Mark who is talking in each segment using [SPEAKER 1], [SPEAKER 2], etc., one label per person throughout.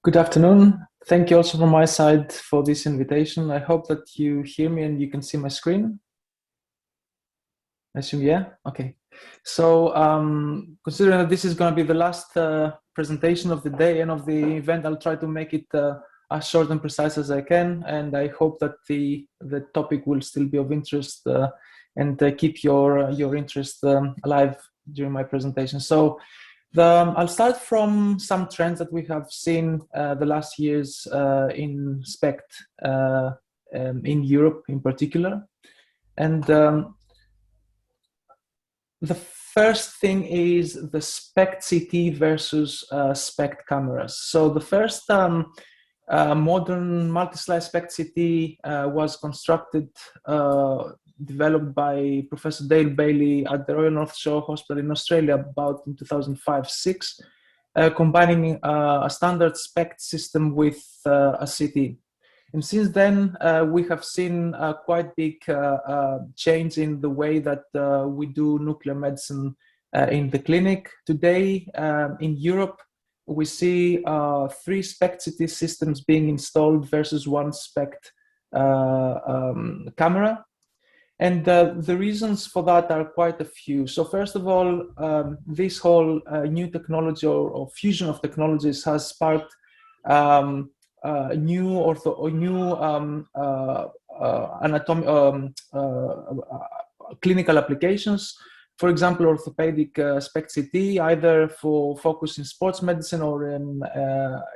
[SPEAKER 1] Good afternoon. Thank you also from my side for this invitation. I hope that you hear me and you can see my screen. I assume, yeah? Okay. So considering that this is going to be the last presentation of the day and of the event, I'll try to make it as short and precise as I can. And I hope that the topic will still be of interest and keep your interest alive during my presentation. So I'll start from some trends that we have seen the last years in SPECT in Europe in particular. And the first thing is the SPECTCT versus SPECT cameras. So the first modern multi-slice SPECTCT was constructed developed by Professor Dale Bailey at the Royal North Shore Hospital in Australia about in 2005-06, combining a standard SPECT system with a CT. And since then, we have seen a quite big change in the way that we do nuclear medicine in the clinic. Today, in Europe, we see 3 SPECT-CT systems being installed versus 1 SPECT camera. And the reasons for that are quite a few. So first of all, this whole new technology or fusion of technologies has sparked new clinical applications. For example, orthopedic SPECT-CT, either for focus in sports medicine or in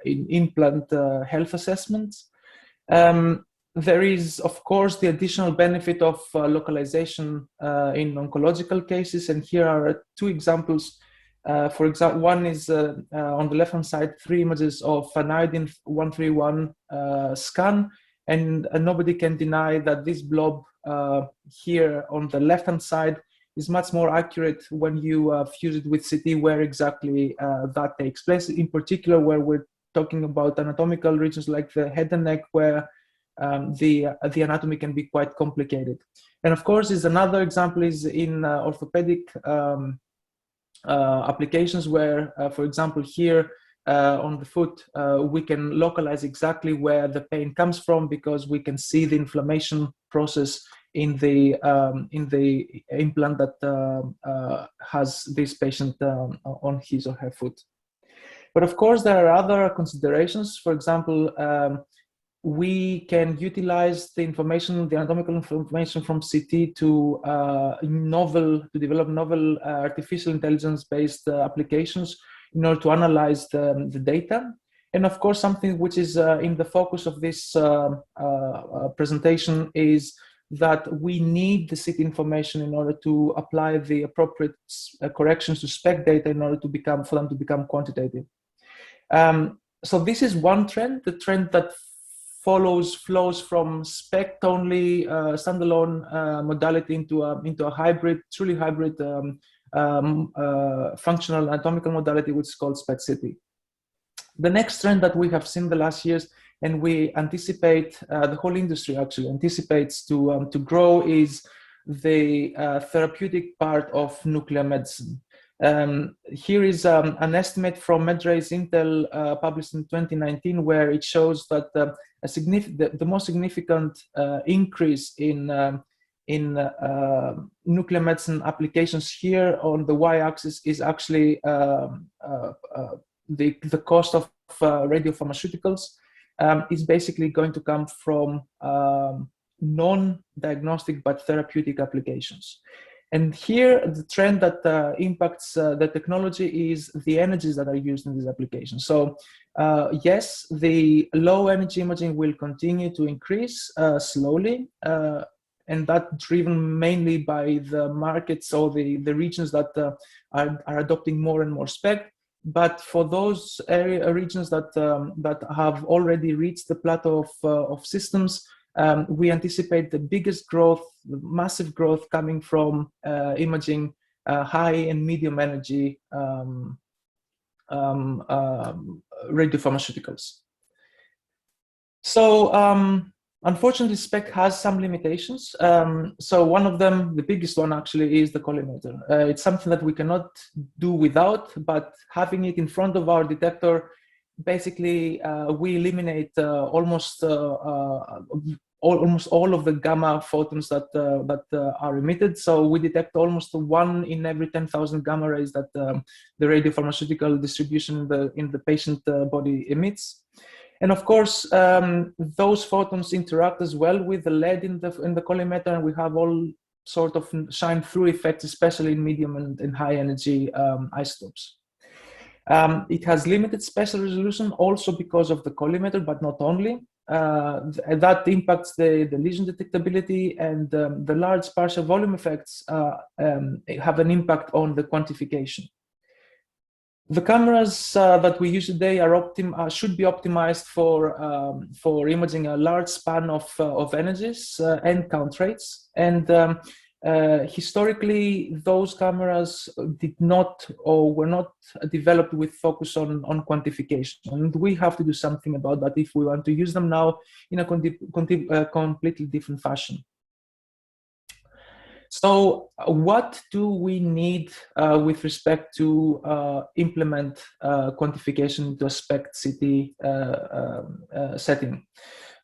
[SPEAKER 1] implant health assessments. There is, of course, the additional benefit of localization in oncological cases, and here are 2 examples. For example, one is on the left-hand side, 3 images of an iodine 131 scan, and nobody can deny that this blob here on the left-hand side is much more accurate when you fuse it with CT, where exactly that takes place, in particular where we're talking about anatomical regions like the head and neck, where the anatomy can be quite complicated. And of course, another example is in orthopedic applications where, for example, here on the foot, we can localize exactly where the pain comes from because we can see the inflammation process in the implant that has this patient on his or her foot. But of course, there are other considerations. For example, we can utilize the information, the anatomical information from CT to develop novel artificial intelligence-based applications in order to analyze the data. And of course, something which is in the focus of this presentation is that we need the CT information in order to apply the appropriate corrections to SPECT data in order for them to become quantitative. So this is one trend, the trend that flows from SPECT only standalone modality into a hybrid, truly hybrid functional anatomical modality, which is called SPECT-CT. The next trend that we have seen the last years, and we anticipate, the whole industry actually anticipates to grow, is the therapeutic part of nuclear medicine. Here is an estimate from MedRay's Intel published in 2019, where it shows that the most significant increase in nuclear medicine applications here on the y-axis is actually the cost of radiopharmaceuticals. Is basically going to come from non-diagnostic but therapeutic applications. And here, the trend that impacts the technology is the energies that are used in these applications. So yes, the low energy imaging will continue to increase slowly, and that's driven mainly by the markets or the regions that are adopting more and more SPECT. But for those regions that have already reached the plateau of systems, we anticipate the biggest growth, the massive growth coming from imaging high and medium energy radiopharmaceuticals. So unfortunately, SPECT has some limitations. So one of them, the biggest one actually, is the collimator. It's something that we cannot do without, but having it in front of our detector basically we eliminate almost all of the gamma photons that are emitted. So we detect almost 1 in every 10,000 gamma rays that the radiopharmaceutical distribution in the patient body emits. And of course, those photons interact as well with the lead in the collimator, and we have all sort of shine-through effects, especially in medium and high energy isotopes. It has limited spatial resolution also because of the collimator, but not only. That impacts the lesion detectability, and the large partial volume effects have an impact on the quantification. The cameras that we use today should be optimized for imaging a large span of energies and count rates. And historically, those cameras did not or were not developed with focus on quantification. And we have to do something about that if we want to use them now in a completely different fashion. So what do we need with respect to implement quantification into a SPECTCT setting?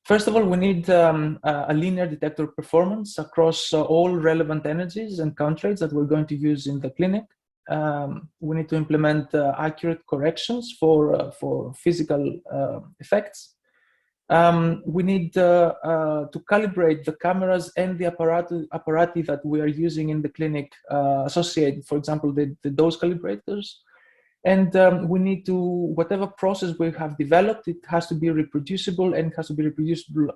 [SPEAKER 1] First of all, we need a linear detector performance across all relevant energies and count rates that we're going to use in the clinic. We need to implement accurate corrections for physical effects. We need to calibrate the cameras and the apparati that we are using in the clinic, associated, for example, the dose calibrators. And we need to, whatever process we have developed, it has to be reproducible, and it has to be reproducible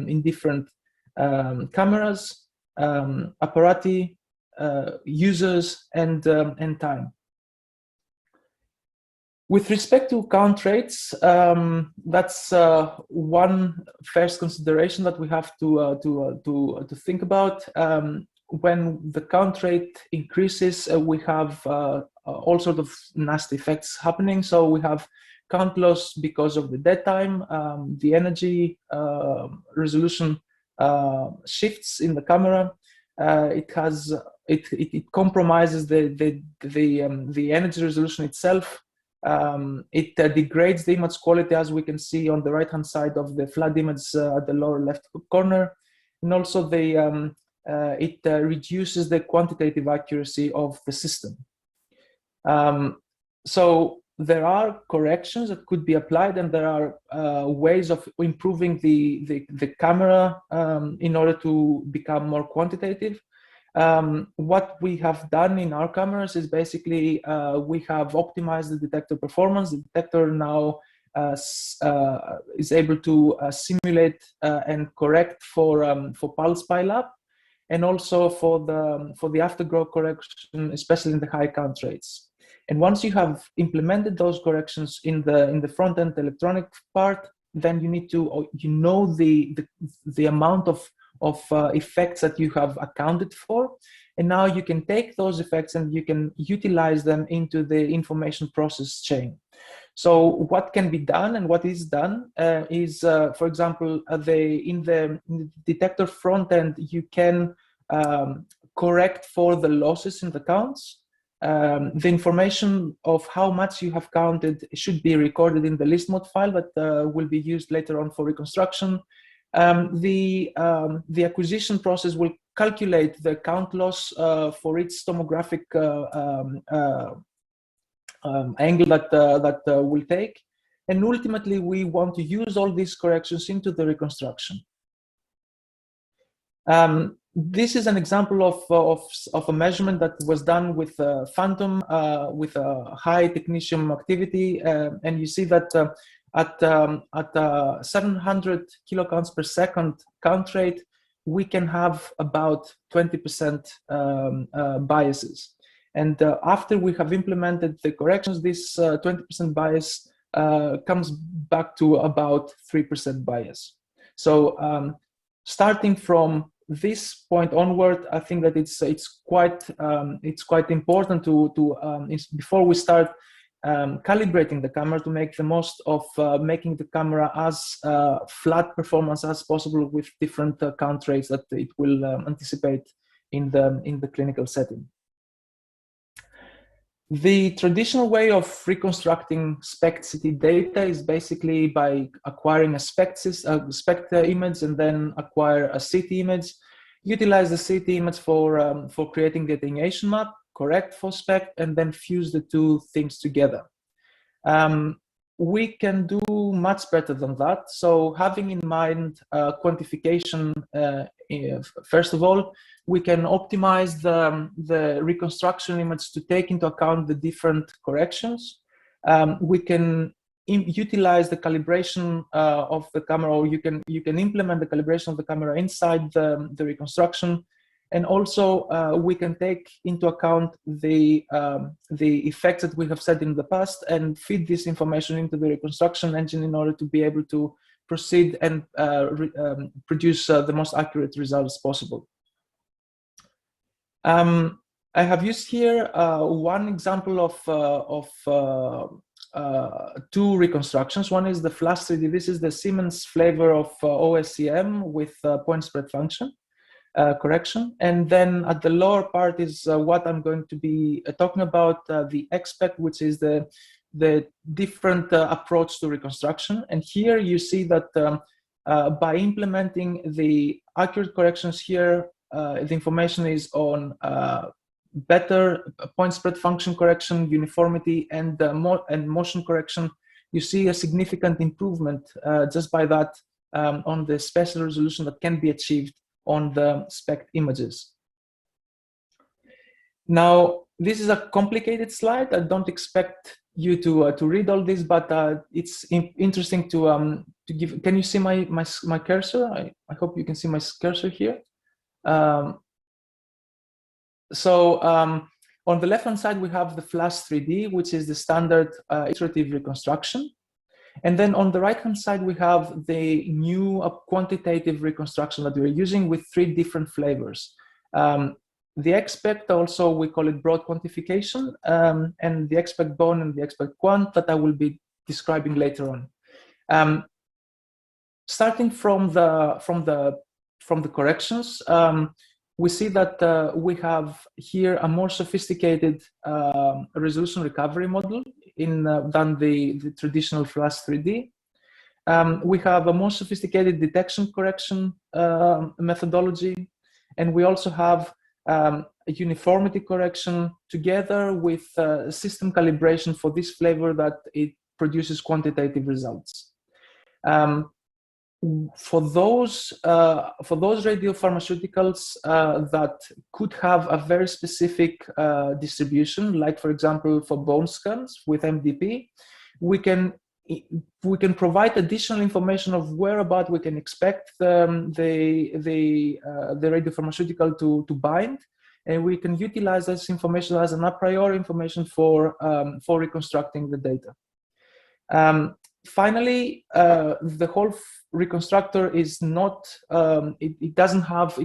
[SPEAKER 1] in different cameras, apparati, users, and time. With respect to count rates, that's one first consideration that we have to think about. When the count rate increases, we have all sorts of nasty effects happening. So we have count loss because of the dead time, the energy resolution shifts in the camera. It compromises the energy resolution itself. It degrades the image quality, as we can see on the right-hand side of the flood image at the lower left corner, and also it reduces the quantitative accuracy of the system. So there are corrections that could be applied, and there are ways of improving the camera in order to become more quantitative. What we have done in our cameras is basically we have optimized the detector performance. The detector now is able to simulate and correct for pulse pileup, and also for the afterglow correction, especially in the high count rates. And once you have implemented those corrections in the front end electronic part, then you need to know the amount of effects that you have accounted for, and now you can take those effects and you can utilize them into the information process chain. So what can be done and what is done is, for example, in the detector front end, you can correct for the losses in the counts. The information of how much you have counted should be recorded in the list mode file that will be used later on for reconstruction. The acquisition process will calculate the count loss for each tomographic angle that will take, and ultimately we want to use all these corrections into the reconstruction. This is an example of a measurement that was done with phantom with a high technetium activity, and you see that at 700 kilocounts per second count rate, we can have about 20% biases. And after we have implemented the corrections, this 20% bias comes back to about 3% bias. So starting from this point onward, I think that it's quite important to before we start calibrating the camera, to make the most of making the camera as flat performance as possible with different count rates that it will anticipate in the clinical setting. The traditional way of reconstructing SPECTCT data is basically by acquiring a SPECT image and then acquire a CT image, utilize the CT image for creating the attenuation map, correct for SPECT, and then fuse the two things together. We can do much better than that. So having in mind quantification, first of all, we can optimize the reconstruction image to take into account the different corrections. We can utilize the calibration of the camera, or you can implement the calibration of the camera inside the reconstruction. And also we can take into account the effects that we have said in the past and feed this information into the reconstruction engine in order to be able to proceed and produce the most accurate results possible. I have used here one example of two reconstructions. One is the Flash 3D. This is the Siemens flavor of OSEM with point spread function correction. And then at the lower part is what I'm going to be talking about, the xSPECT, which is the different approach to reconstruction. And here you see that by implementing the accurate corrections here, the information is on better point spread function correction, uniformity, and motion correction. You see a significant improvement just by that on the spatial resolution that can be achieved on the SPECT images. Now, this is a complicated slide. I don't expect you to read all this, but it's interesting to give. Can you see my cursor? I hope you can see my cursor here. On the left-hand side, we have the Flash 3D, which is the standard iterative reconstruction. And then on the right-hand side, we have the new quantitative reconstruction that we're using with three different flavors. The xSPECT, also we call it broad quantification, and the xSPECT bone and the xSPECT quant that I will be describing later on. Starting from the corrections, we see that we have here a more sophisticated resolution recovery model than the traditional Flash 3D. We have a more sophisticated detection correction methodology, and we also have a uniformity correction together with system calibration for this flavor that it produces quantitative results. For those radiopharmaceuticals that could have a very specific distribution, like for example for bone scans with MDP, we can provide additional information of whereabout we can expect the radiopharmaceutical to bind, and we can utilize this information as an a priori information for reconstructing the data. Finally, the whole reconstructor is not, it doesn't have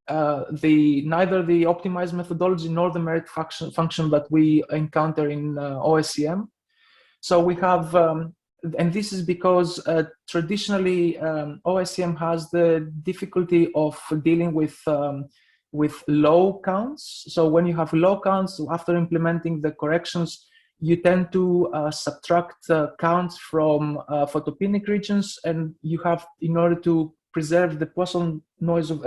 [SPEAKER 1] neither the optimized methodology nor the merit function that we encounter in OSEM. So we have, and this is because traditionally OSEM has the difficulty of dealing with low counts. So when you have low counts, after implementing the corrections, you tend to subtract counts from photopenic regions, and you have, in order to preserve the Poisson noise of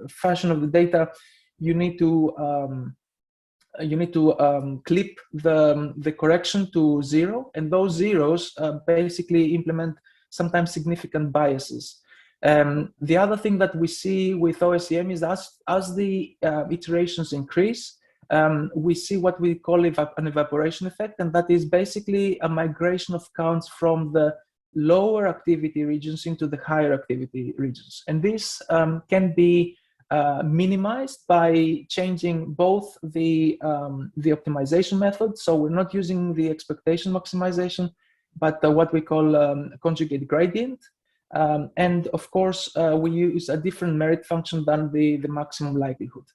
[SPEAKER 1] fashion of the data, you need to clip the correction to 0, and those zeros basically implement sometimes significant biases. The other thing that we see with OSEM is as the iterations increase, we see what we call an evaporation effect, and that is basically a migration of counts from the lower activity regions into the higher activity regions. And this can be minimized by changing both the optimization method. So we're not using the expectation maximization, but what we call conjugate gradient. And of course, we use a different merit function than the maximum likelihood.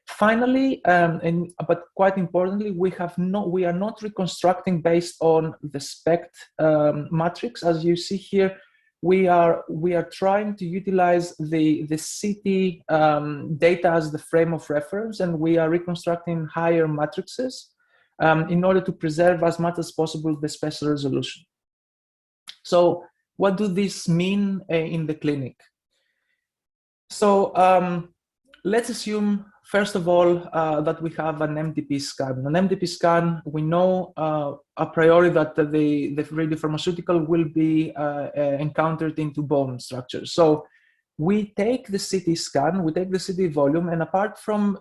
[SPEAKER 1] Finally, but quite importantly, we are not reconstructing based on the SPECT matrix. As you see here, we are trying to utilize the CT data as the frame of reference, and we are reconstructing higher matrices. in order to preserve as much as possible the spatial resolution. So what do this mean in the clinic? So let's assume, first of all, that we have an MDP scan. An MDP scan, we know a priori that the radiopharmaceutical will be encountered into bone structures. So we take the CT scan, we take the CT volume, and apart from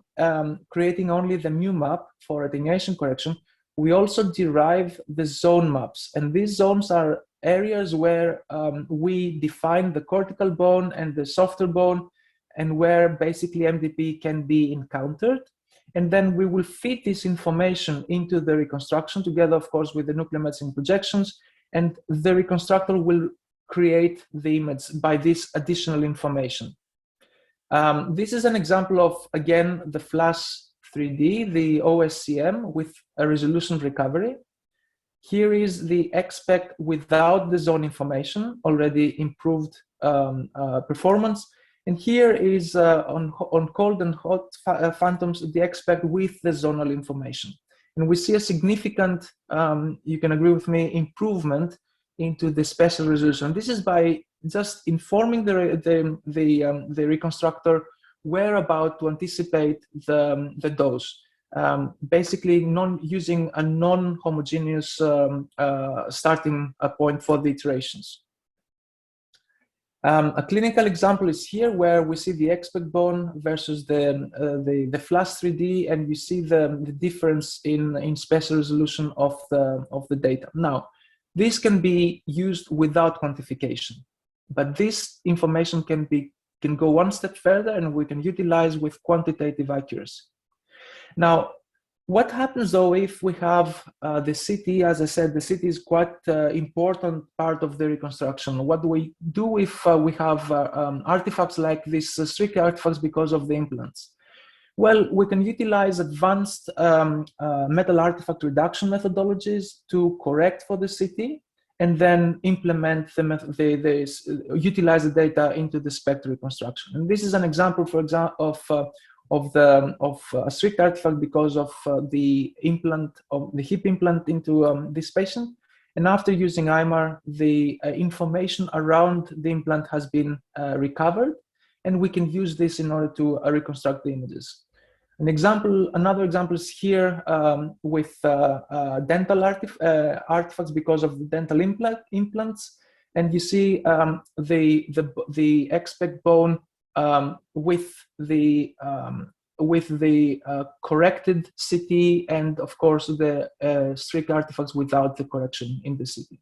[SPEAKER 1] creating only the mu map for attenuation correction, we also derive the zone maps. And these zones are areas where we define the cortical bone and the softer bone, and where basically MDP can be encountered. And then we will feed this information into the reconstruction together, of course, with the nuclear medicine projections, and the reconstructor will create the image by this additional information. This is an example of, again, the flash 3D, the OSCM with a resolution recovery. Here is the xSPECT without the zone information, already improved performance. And here is on cold and hot phantoms, the xSPECT with the zonal information. And we see a significant, you can agree with me, improvement into the spatial resolution. This is by just informing the reconstructor where about to anticipate the dose. Basically using a non-homogeneous starting point for the iterations. A clinical example is here where we see the xSPECT bone versus the flash 3D, and you see the difference in spatial resolution of the data. Now, this can be used without quantification, but this information can go one step further, and we can utilize with quantitative accuracy. Now, what happens though if we have the CT? As I said, the CT is quite important part of the reconstruction. What do we do if we have artifacts like these strict artifacts because of the implants? Well, we can utilize advanced metal artifact reduction methodologies to correct for the CT, and then implement utilize the data into the SPECT reconstruction. And this is an example, for example, of a strict artifact because of the hip implant into this patient. And after using IMAR, the information around the implant has been recovered, and we can use this in order to reconstruct the images. Another example is here with dental artifacts because of the dental implants, and you see the xSPECT bone with the corrected CT, and of course the strict artifacts without the correction in the CT.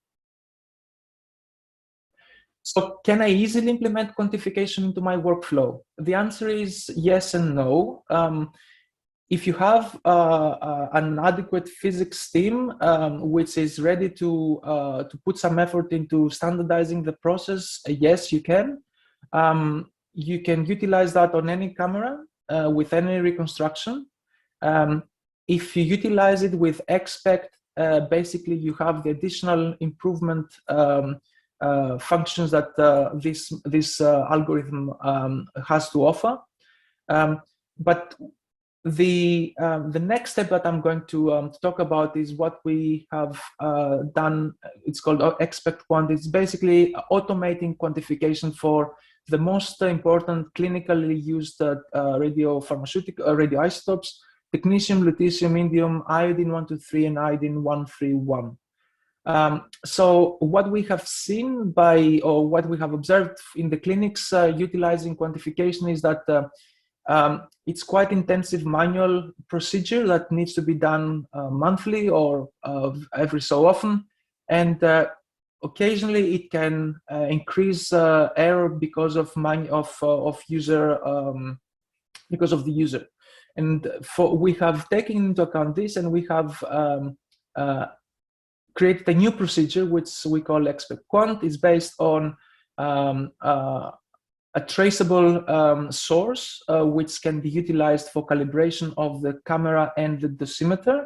[SPEAKER 1] So can I easily implement quantification into my workflow? The answer is yes and no. If you have an adequate physics team which is ready to put some effort into standardizing the process, yes, you can. You can utilize that on any camera with any reconstruction. If you utilize it with xSPECT, basically you have the additional improvement functions that this algorithm has to offer. But the next step that I'm going to talk about is what we have done. It's called xSPECT Quant. It's basically automating quantification for the most important clinically used radioisotopes: technetium, lutetium, indium, iodine 123, and iodine 131. So what we have seen or what we have observed in the clinics utilizing quantification is that it's quite intensive manual procedure that needs to be done monthly or every so often, and occasionally it can increase error because of user because of the user. And we have taken into account this, and we have created a new procedure which we call xSPECT Quant. It's based on a traceable source which can be utilized for calibration of the camera and the dosimeter.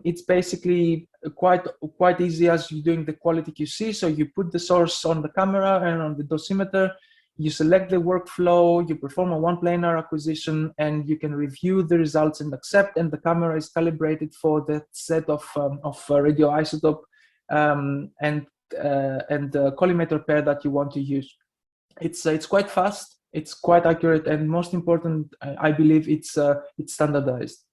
[SPEAKER 1] It's basically quite easy as you're doing the quality QC. So you put the source on the camera and on the dosimeter, you select the workflow, you perform a one-planar acquisition, and you can review the results and accept, and the camera is calibrated for the set of radioisotope and the collimator pair that you want to use. It's quite fast, it's quite accurate, and most important, I believe, it's standardized.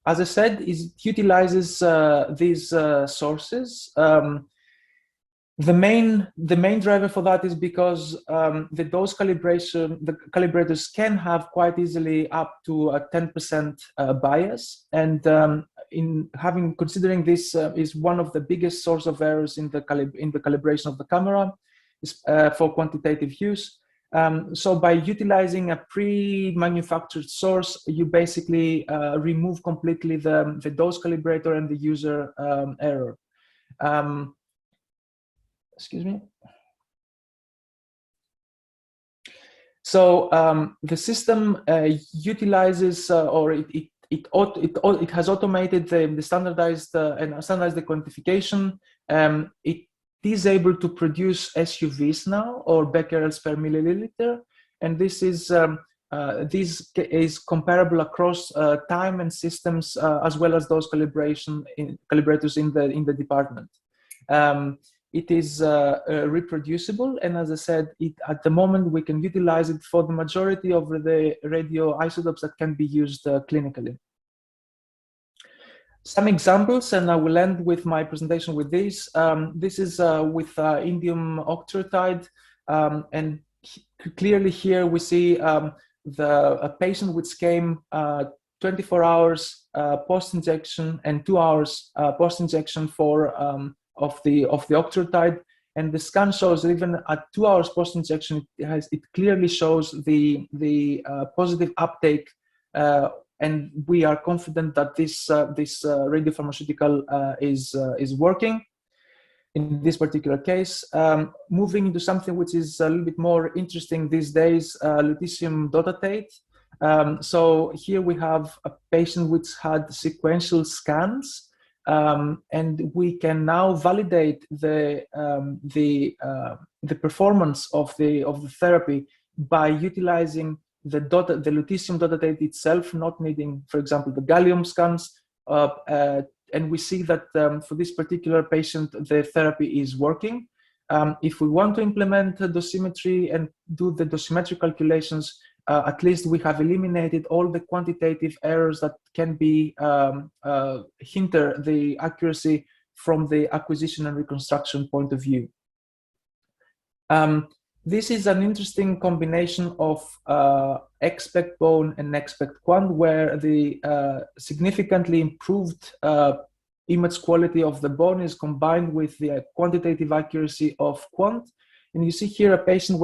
[SPEAKER 1] As I said, it utilizes these sources. The main driver for that is because the dose calibration, the calibrators can have quite easily up to a 10% bias, and considering this is one of the biggest source of errors in the calibration of the camera for quantitative use. So by utilizing a pre-manufactured source, you basically remove completely the dose calibrator and the user error. Excuse me. So the system utilizes or it has automated the standardized and standardized the quantification. It is able to produce SUVs now, or becquerels per milliliter, and this is comparable across time and systems, as well as those calibrators in the department. It is reproducible, and as I said, at the moment we can utilize it for the majority of the radioisotopes that can be used clinically. Some examples, and I will end with my presentation with this. This is with indium octreotide, and clearly here we see a patient which came 24 hours post-injection and 2 hours post-injection of the octreotide, and the scan shows that even at 2 hours post-injection, it clearly shows the positive uptake, and we are confident that this radiopharmaceutical is working in this particular case. Moving into something which is a little bit more interesting these days, lutetium dotatate. So here we have a patient which had sequential scans, and we can now validate the performance of the therapy by utilizing the lutetium dotatate itself, not needing, for example, the gallium scans. And we see that for this particular patient, the therapy is working. If we want to implement dosimetry and do the dosimetric calculations, at least we have eliminated all the quantitative errors that can be hinder the accuracy from the acquisition and reconstruction point of view. This is an interesting combination of xSPECT bone and xSPECT quant, where the significantly improved image quality of the bone is combined with the quantitative accuracy of quant. And you see here a patient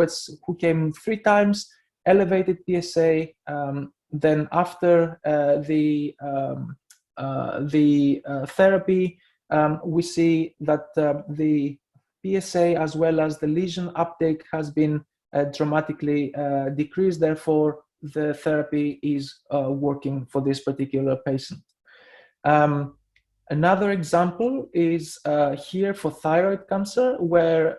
[SPEAKER 1] who came 3 times, elevated PSA, then after the therapy, we see that the PSA as well as the lesion uptake has been dramatically decreased. Therefore, the therapy is working for this particular patient. Another example is here for thyroid cancer, where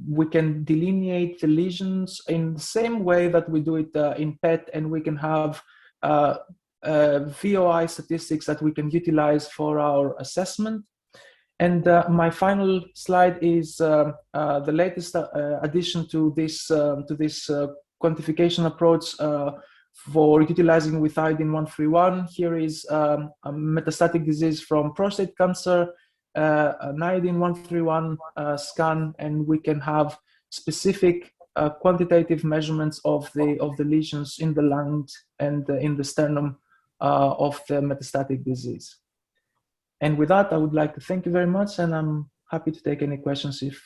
[SPEAKER 1] we can delineate the lesions in the same way that we do it in PET, and we can have VOI statistics that we can utilize for our assessment. And my final slide is the latest addition to this quantification approach for utilizing with iodine-131. Here is a metastatic disease from prostate cancer, an iodine-131 scan, and we can have specific quantitative measurements of the lesions in the lungs and in the sternum of the metastatic disease. And with that, I would like to thank you very much, and I'm happy to take any questions if